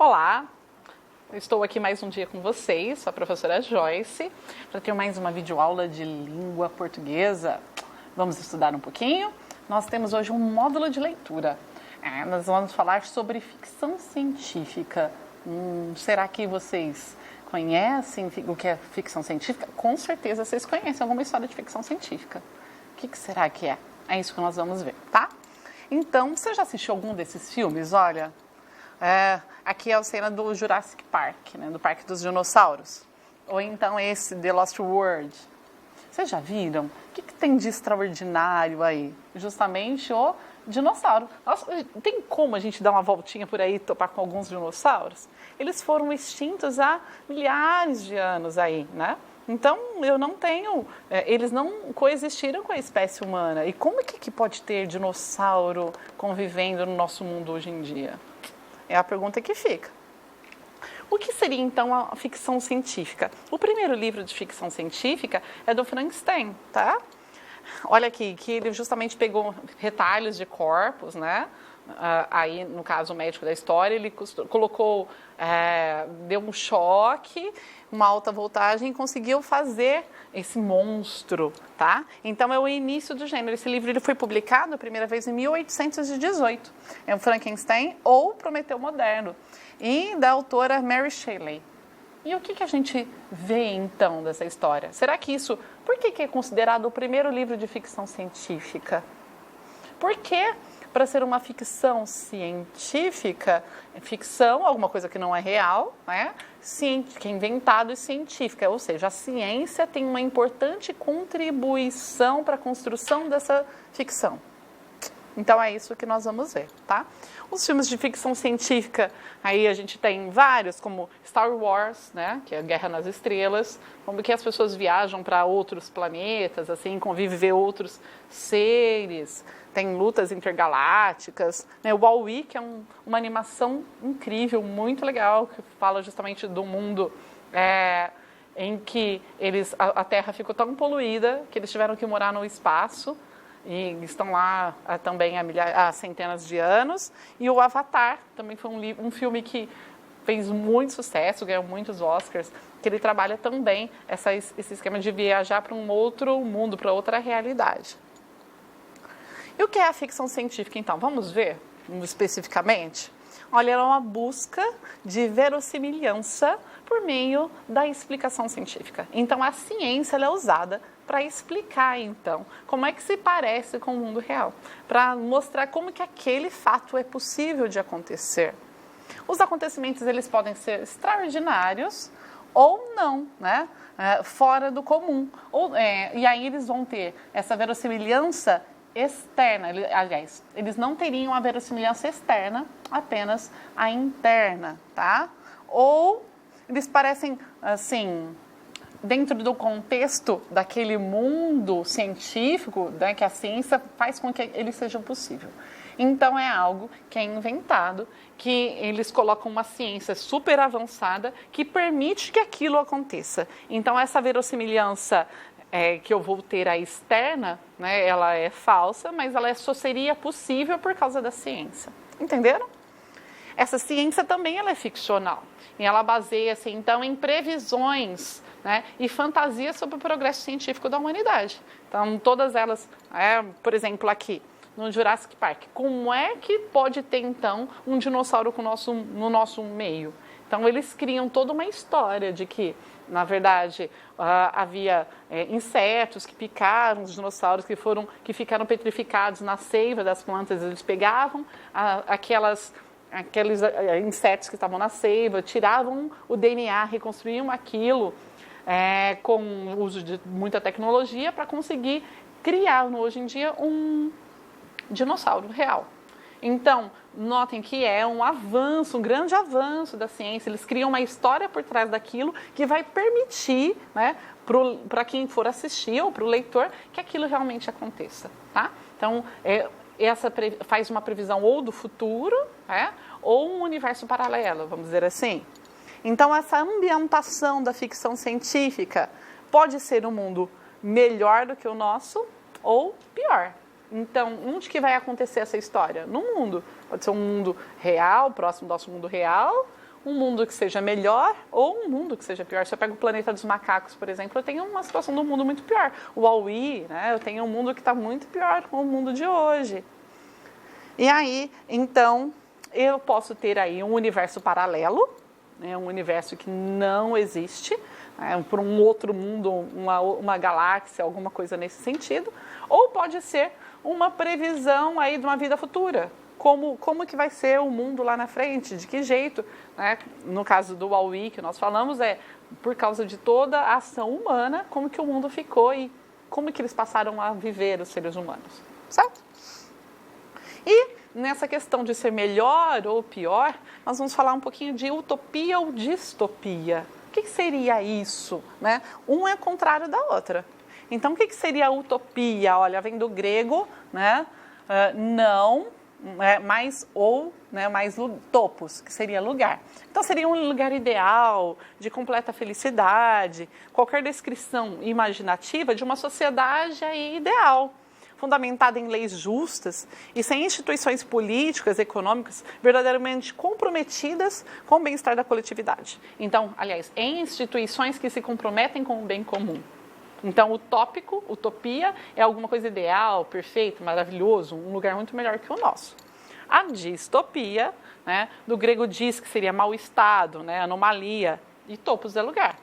Olá, eu estou aqui mais um dia com vocês, sou a professora Joyce, para ter mais uma videoaula de língua portuguesa. Vamos estudar um pouquinho? Nós temos hoje um módulo de leitura. Nós vamos falar sobre ficção científica. Será que vocês conhecem o que é ficção científica? Com certeza vocês conhecem alguma história de ficção científica. O que será que é? É isso que nós vamos ver, tá? Então, você já assistiu algum desses filmes? Olha, aqui é a cena do Jurassic Park, né, do Parque dos Dinossauros. Ou então esse, The Lost World. Vocês já viram? O que tem de extraordinário aí? Justamente o dinossauro. Nossa, tem como a gente dar uma voltinha por aí e topar com alguns dinossauros? Eles foram extintos há milhares de anos aí, né? Então, eles não coexistiram com a espécie humana. E como é que pode ter dinossauro convivendo no nosso mundo hoje em dia? É a pergunta que fica. O que seria, então, a ficção científica? O primeiro livro de ficção científica é do Frankenstein, tá? Olha aqui, que ele justamente pegou retalhos de corpos, né? Aí, no caso, o médico da história, ele colocou, deu um choque, uma alta voltagem e conseguiu fazer esse monstro, tá? Então, é o início do gênero. Esse livro ele foi publicado a primeira vez em 1818. É o Frankenstein ou Prometeu Moderno, e da autora Mary Shelley. E o que a gente vê, então, dessa história? Será que isso... Por que é considerado o primeiro livro de ficção científica? Porque, para ser uma ficção científica, ficção, alguma coisa que não é real, né? Que é inventado e científica, ou seja, a ciência tem uma importante contribuição para a construção dessa ficção. Então, é isso que nós vamos ver, tá? Os filmes de ficção científica, aí a gente tem vários, como Star Wars, né? Que é Guerra nas Estrelas, como que as pessoas viajam para outros planetas, assim, conviver outros seres, tem lutas intergalácticas, né? O Wall-E, que é uma animação incrível, muito legal, que fala justamente do mundo em que a Terra ficou tão poluída que eles tiveram que morar no espaço, e estão lá também há centenas de anos. E o Avatar também foi um filme que fez muito sucesso, ganhou muitos Oscars, que ele trabalha também esse esquema de viajar para um outro mundo, para outra realidade. E o que é a ficção científica, então? Vamos ver especificamente? Olha, ela é uma busca de verossimilhança por meio da explicação científica. Então, a ciência ela é usada para explicar, então, como é que se parece com o mundo real, para mostrar como que aquele fato é possível de acontecer. Os acontecimentos, eles podem ser extraordinários ou não, né? Fora do comum. E aí eles vão ter essa verossimilhança externa, aliás, eles não teriam a verossimilhança externa, apenas a interna, tá? Ou eles parecem, assim, dentro do contexto daquele mundo científico, né, que a ciência faz com que ele seja possível. Então, é algo que é inventado, que eles colocam uma ciência super avançada que permite que aquilo aconteça. Então, essa verossimilhança que eu vou ter a externa, né, ela é falsa, mas ela só seria possível por causa da ciência. Entenderam? Essa ciência também ela é ficcional. E ela baseia-se, então, em previsões, né, e fantasias sobre o progresso científico da humanidade. Então, todas elas, por exemplo, aqui, no Jurassic Park, como é que pode ter, então, um dinossauro no nosso meio? Então, eles criam toda uma história de que, na verdade, havia insetos que picaram os dinossauros, que ficaram petrificados na seiva das plantas. Eles pegavam aqueles insetos que estavam na seiva, tiravam o DNA, reconstruíam aquilo com o uso de muita tecnologia para conseguir criar, hoje em dia, um dinossauro real. Então, notem que é um grande avanço da ciência. Eles criam uma história por trás daquilo que vai permitir, né, para quem for assistir ou para o leitor, que aquilo realmente aconteça, tá? Então, essa faz uma previsão ou do futuro, ou um universo paralelo, vamos dizer assim. Então, essa ambientação da ficção científica pode ser um mundo melhor do que o nosso ou pior. Então, onde que vai acontecer essa história? No mundo. Pode ser um mundo real, próximo do nosso mundo real, um mundo que seja melhor ou um mundo que seja pior. Se eu pego o planeta dos macacos, por exemplo, eu tenho uma situação do mundo muito pior. O Wall-E, né, eu tenho um mundo que está muito pior com o mundo de hoje. E aí, então, eu posso ter aí um universo paralelo, né, um universo que não existe, né, por um outro mundo, uma galáxia, alguma coisa nesse sentido, ou pode ser uma previsão aí de uma vida futura. Como que vai ser o mundo lá na frente, de que jeito, né? No caso do Wall-E que nós falamos, por causa de toda a ação humana, como que o mundo ficou e como que eles passaram a viver, os seres humanos, certo? E nessa questão de ser melhor ou pior, nós vamos falar um pouquinho de utopia ou distopia. O que seria isso, né? Um é contrário da outra. Então, o que seria a utopia? Olha, vem do grego, né? Não... mais ou, né, mais topos, que seria lugar. Então, seria um lugar ideal, de completa felicidade, qualquer descrição imaginativa de uma sociedade aí ideal, fundamentada em leis justas e sem instituições políticas, econômicas, verdadeiramente comprometidas com o bem-estar da coletividade. Então, aliás, em instituições que se comprometem com o bem comum. Então, utópico, utopia, é alguma coisa ideal, perfeito, maravilhoso, um lugar muito melhor que o nosso. A distopia, né, do grego dis, que seria mau estado, né, anomalia, e topos é lugar.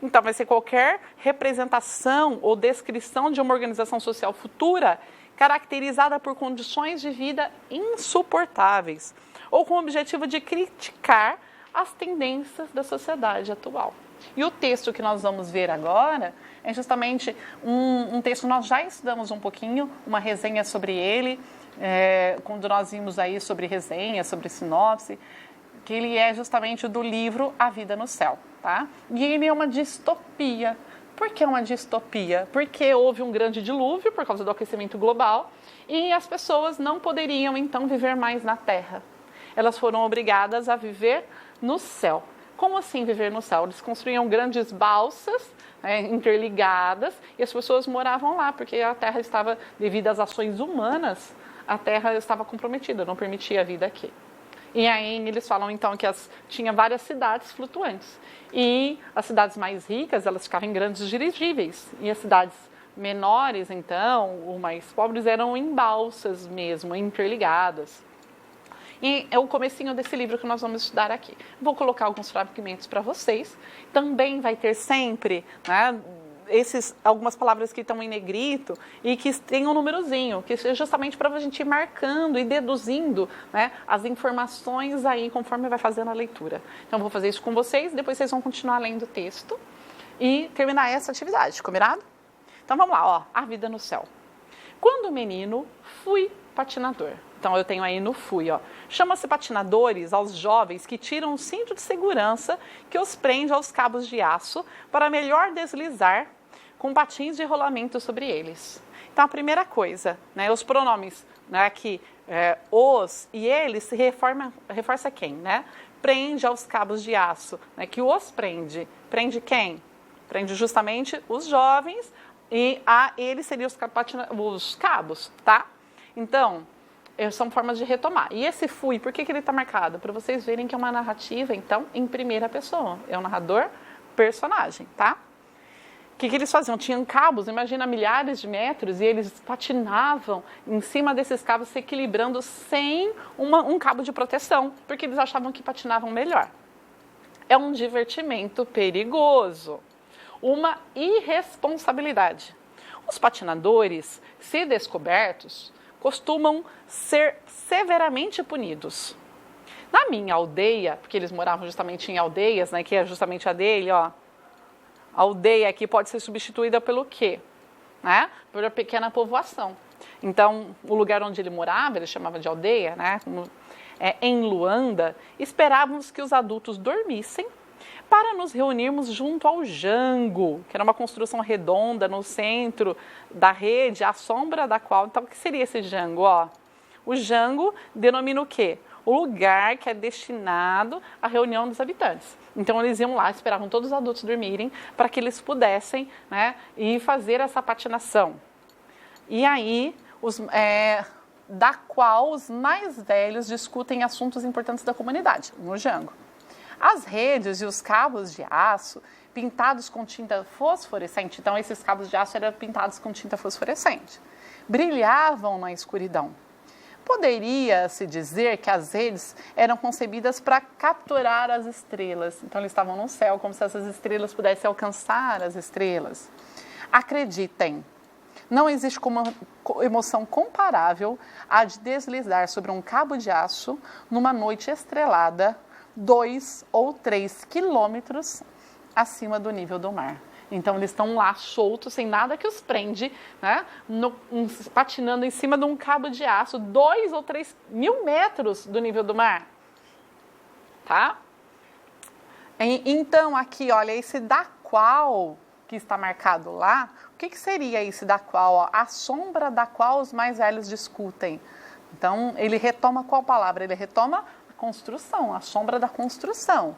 Então, vai ser qualquer representação ou descrição de uma organização social futura caracterizada por condições de vida insuportáveis ou com o objetivo de criticar as tendências da sociedade atual. E o texto que nós vamos ver agora é justamente um texto que nós já estudamos um pouquinho, uma resenha sobre ele, quando nós vimos aí sobre resenha, sobre sinopse, que ele é justamente do livro A Vida no Céu, tá? E ele é uma distopia. Por que uma distopia? Porque houve um grande dilúvio por causa do aquecimento global e as pessoas não poderiam então viver mais na Terra. Elas foram obrigadas a viver no céu. Como assim viver no céu? Eles construíam grandes balsas, interligadas, e as pessoas moravam lá, porque a Terra estava, devido às ações humanas, a Terra estava comprometida, não permitia a vida aqui. E aí eles falam então que tinha várias cidades flutuantes. E as cidades mais ricas, elas ficavam em grandes dirigíveis. E as cidades menores, então, ou mais pobres, eram em balsas mesmo, interligadas. E é o comecinho desse livro que nós vamos estudar aqui. Vou colocar alguns fragmentos para vocês. Também vai ter sempre, né, algumas palavras que estão em negrito e que tem um númerozinho, que é justamente para a gente ir marcando e deduzindo, né, as informações aí conforme vai fazendo a leitura. Então, vou fazer isso com vocês, depois vocês vão continuar lendo o texto e terminar essa atividade, combinado? Então, vamos lá, ó, A Vida no Céu. Quando menino, fui patinador. Então, eu tenho aí no fui, ó. Chama-se patinadores aos jovens que tiram o cinto de segurança que os prende aos cabos de aço para melhor deslizar com patins de rolamento sobre eles. Então, a primeira coisa, né, os pronomes, né, aqui, os e eles se reforça quem, né? Prende aos cabos de aço, né, que os prende. Prende quem? Prende justamente os jovens e a eles seriam os cabos, tá? Então, são formas de retomar. E esse fui, por que ele está marcado? Para vocês verem que é uma narrativa, então, em primeira pessoa. É um narrador personagem, tá? O que eles faziam? Tinham cabos, imagina, milhares de metros, e eles patinavam em cima desses cabos, se equilibrando sem um cabo de proteção, porque eles achavam que patinavam melhor. É um divertimento perigoso, uma irresponsabilidade. Os patinadores, se descobertos, costumam ser severamente punidos. Na minha aldeia, porque eles moravam justamente em aldeias, né, que é justamente a dele, ó. A aldeia aqui pode ser substituída pelo quê? Né? Por pequena povoação. Então, o lugar onde ele morava, ele chamava de aldeia, né? Em Luanda, esperávamos que os adultos dormissem para nos reunirmos junto ao jango, que era uma construção redonda no centro da rede, à sombra da qual... Então, o que seria esse jango? Ó? O jango denomina o quê? O lugar que é destinado à reunião dos habitantes. Então, eles iam lá, esperavam todos os adultos dormirem para que eles pudessem, né, ir fazer essa patinação. E aí, da qual os mais velhos discutem assuntos importantes da comunidade, no jango. As redes e os cabos de aço pintados com tinta fosforescente, então esses cabos de aço eram pintados com tinta fosforescente, brilhavam na escuridão. Poderia-se dizer que as redes eram concebidas para capturar as estrelas. Então, eles estavam no céu, como se essas estrelas pudessem alcançar as estrelas. Acreditem, não existe emoção comparável a de deslizar sobre um cabo de aço numa noite estrelada 2 ou 3 quilômetros acima do nível do mar. Então, eles estão lá soltos, sem nada que os prende, né? Patinando em cima de um cabo de aço, 2 ou 3 mil metros do nível do mar. Tá? Então, aqui, olha, esse da qual que está marcado lá, o que seria esse da qual? Ó? A sombra da qual os mais velhos discutem. Então, ele retoma qual palavra? Ele retoma a construção, a sombra da construção.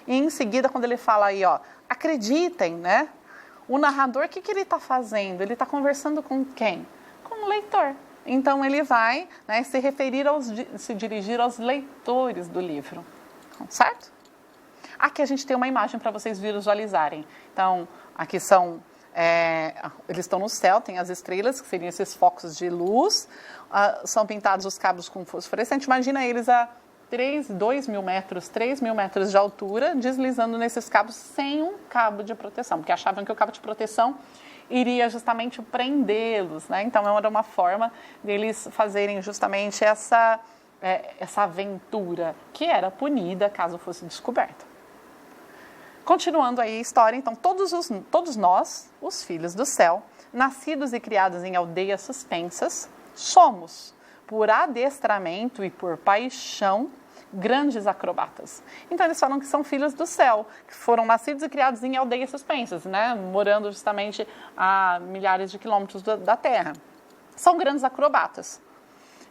E em seguida, quando ele fala aí, ó, acreditem, né? O narrador, o que ele está fazendo? Ele está conversando com quem? Com o leitor. Então, ele vai, né, se dirigir aos leitores do livro. Certo? Aqui a gente tem uma imagem para vocês visualizarem. Então, aqui são... eles estão no céu, tem as estrelas, que seriam esses focos de luz. São pintados os cabos com fosforescente. Imagina eles a 2 mil metros, 3 mil metros de altura, deslizando nesses cabos sem um cabo de proteção, porque achavam que o cabo de proteção iria justamente prendê-los, né? Então, era uma forma deles fazerem justamente essa aventura, que era punida caso fosse descoberta. Continuando aí a história, então, todos nós, os filhos do céu, nascidos e criados em aldeias suspensas, somos, por adestramento e por paixão, grandes acrobatas. Então, eles falam que são filhos do céu, que foram nascidos e criados em aldeias suspensas, né? Morando justamente a milhares de quilômetros da Terra. São grandes acrobatas.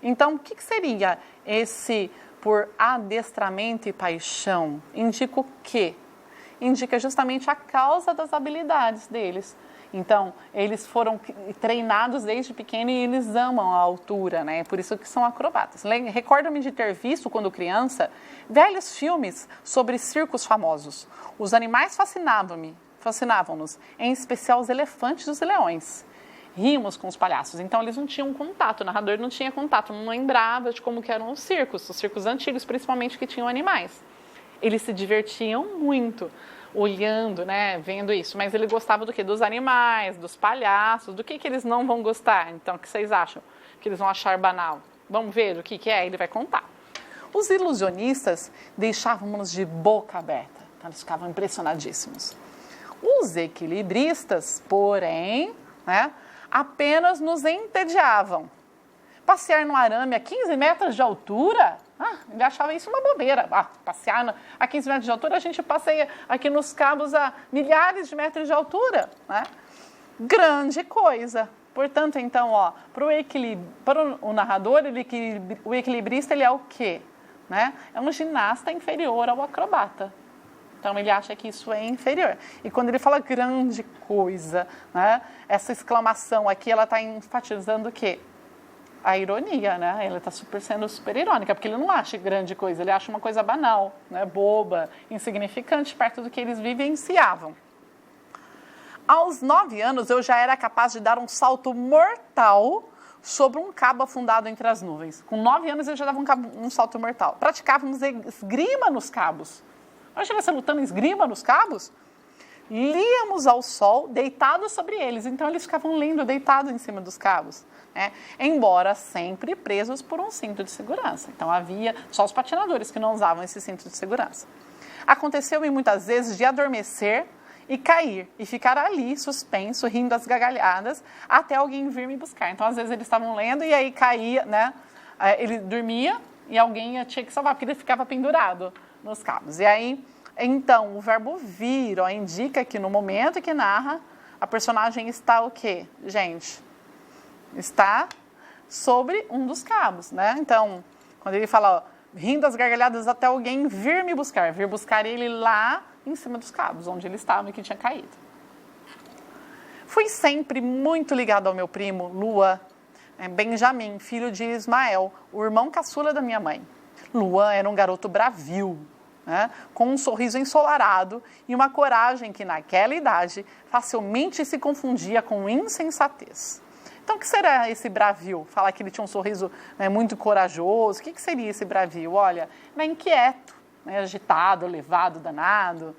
Então, o que seria esse por adestramento e paixão? Indica o quê? Indica justamente a causa das habilidades deles. Então, eles foram treinados desde pequeno e eles amam a altura, né? Por isso que são acrobatas. Recordo-me de ter visto, quando criança, velhos filmes sobre circos famosos. Os animais fascinavam-nos, em especial os elefantes e os leões. Ríamos com os palhaços. Então, eles não tinham contato, o narrador não tinha contato, não lembrava de como que eram os circos antigos, principalmente, que tinham animais. Eles se divertiam muito olhando, né, vendo isso. Mas ele gostava do quê? Dos animais, dos palhaços. Do que eles não vão gostar? Então, o que vocês acham? Que eles vão achar banal? Vamos ver o que é? Ele vai contar. Os ilusionistas deixavam-nos de boca aberta. Então, eles ficavam impressionadíssimos. Os equilibristas, porém, né, apenas nos entediavam. Passear no arame a 15 metros de altura... ele achava isso uma bobeira. Passear a 15 metros de altura, a gente passeia aqui nos cabos a milhares de metros de altura, né? Grande coisa. Portanto, então, para o narrador, o equilibrista, ele é o quê? Né? É um ginasta inferior ao acrobata. Então, ele acha que isso é inferior. E quando ele fala grande coisa, né? Essa exclamação aqui, ela está enfatizando o quê? A ironia, né? Ela está sendo super irônica, porque ele não acha grande coisa, ele acha uma coisa banal, né? Boba, insignificante, perto do que eles vivenciavam. Aos 9 anos, eu já era capaz de dar um salto mortal sobre um cabo afundado entre as nuvens. Com 9 anos, eu já dava um salto mortal. Praticávamos esgrima nos cabos. Imagina você lutando esgrima nos cabos? Líamos ao sol, deitados sobre eles. Então, eles ficavam lendo deitados em cima dos cabos. Embora sempre presos por um cinto de segurança. Então, havia só os patinadores que não usavam esse cinto de segurança. Aconteceu-me muitas vezes de adormecer e cair, e ficar ali, suspenso, rindo às gargalhadas, até alguém vir me buscar. Então, às vezes, eles estavam lendo e aí caía, né? Ele dormia e alguém tinha que salvar, porque ele ficava pendurado nos cabos. E aí, então, o verbo vir, indica que no momento que narra, a personagem está o quê? Gente... está sobre um dos cabos, né? Então, quando ele fala, rindo às gargalhadas até alguém vir me buscar, vir buscar ele lá em cima dos cabos, onde ele estava e que tinha caído. Fui sempre muito ligado ao meu primo, Lua, Benjamim, filho de Ismael, o irmão caçula da minha mãe. Lua era um garoto bravio, né, com um sorriso ensolarado e uma coragem que naquela idade facilmente se confundia com insensatez. Então, o que será esse bravio? Falar que ele tinha um sorriso, né, muito corajoso. O que seria esse bravio? Olha, ele é inquieto, né, agitado, levado, danado.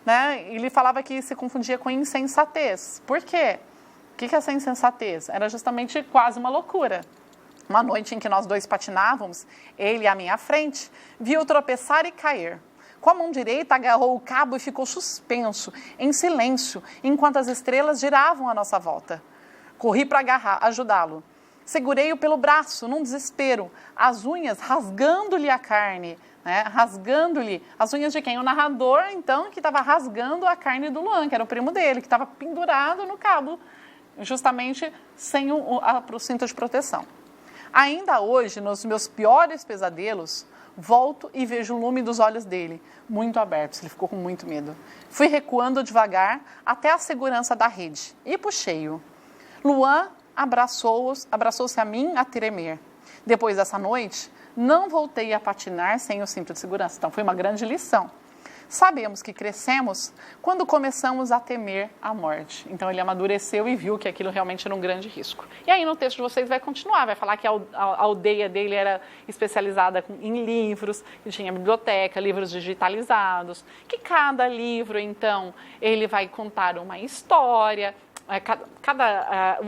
Né, ele falava que se confundia com insensatez. Por quê? O que é essa insensatez? Era justamente quase uma loucura. Uma noite em que nós dois patinávamos, ele à minha frente, viu tropeçar e cair. Com a mão direita agarrou o cabo e ficou suspenso, em silêncio, enquanto as estrelas giravam à nossa volta. Corri para ajudá-lo. Segurei-o pelo braço, num desespero, as unhas rasgando-lhe a carne, né? Rasgando-lhe as unhas de quem? O narrador, então, que estava rasgando a carne do Luan, que era o primo dele, que estava pendurado no cabo, justamente sem o cinto de proteção. Ainda hoje, nos meus piores pesadelos, volto e vejo o lume dos olhos dele, muito abertos. Ele ficou com muito medo. Fui recuando devagar até a segurança da rede e puxei-o. Luan abraçou-se a mim a tremer. Depois dessa noite, não voltei a patinar sem o cinto de segurança. Então, foi uma grande lição. Sabemos que crescemos quando começamos a temer a morte. Então, ele amadureceu e viu que aquilo realmente era um grande risco. E aí, no texto de vocês, vai continuar. Vai falar que a aldeia dele era especializada em livros, que tinha biblioteca, livros digitalizados, que cada livro, então, ele vai contar uma história.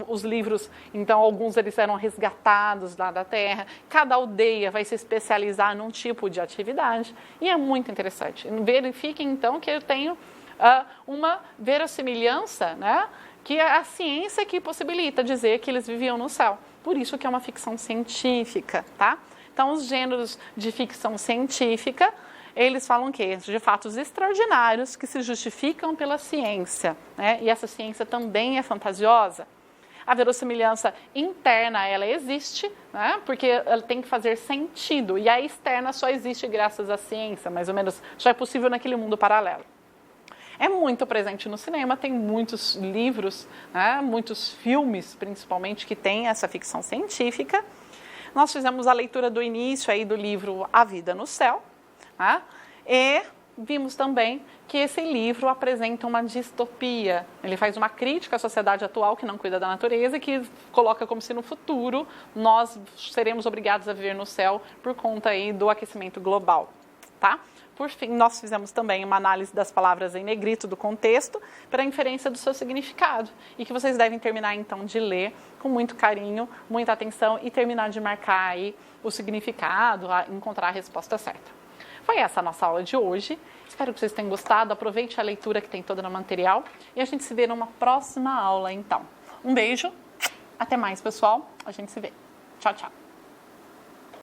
Os livros, então, alguns eles eram resgatados lá da terra. Cada aldeia vai se especializar num tipo de atividade. E é muito interessante. Verifiquem, então, que eu tenho uma verossimilhança, né, que é a ciência que possibilita dizer que eles viviam no céu. Por isso que é uma ficção científica, tá? Então, os gêneros de ficção científica, eles falam que de fatos extraordinários que se justificam pela ciência, né? E essa ciência também é fantasiosa. A verossimilhança interna, ela existe, né? Porque ela tem que fazer sentido. E a externa só existe graças à ciência, mais ou menos, só é possível naquele mundo paralelo. É muito presente no cinema, tem muitos livros, né? Muitos filmes, principalmente, que têm essa ficção científica. Nós fizemos a leitura do início aí do livro A Vida no Céu, e vimos também que esse livro apresenta uma distopia. Ele faz uma crítica à sociedade atual que não cuida da natureza e que coloca como se no futuro nós seremos obrigados a viver no céu por conta aí do aquecimento global, tá? Por fim, nós fizemos também uma análise das palavras em negrito do contexto para a inferência do seu significado e que vocês devem terminar então de ler com muito carinho, muita atenção e terminar de marcar aí o significado, encontrar a resposta certa. Foi essa a nossa aula de hoje. Espero que vocês tenham gostado. Aproveite a leitura que tem toda no material. E a gente se vê numa próxima aula, então. Um beijo. Até mais, pessoal. A gente se vê. Tchau, tchau.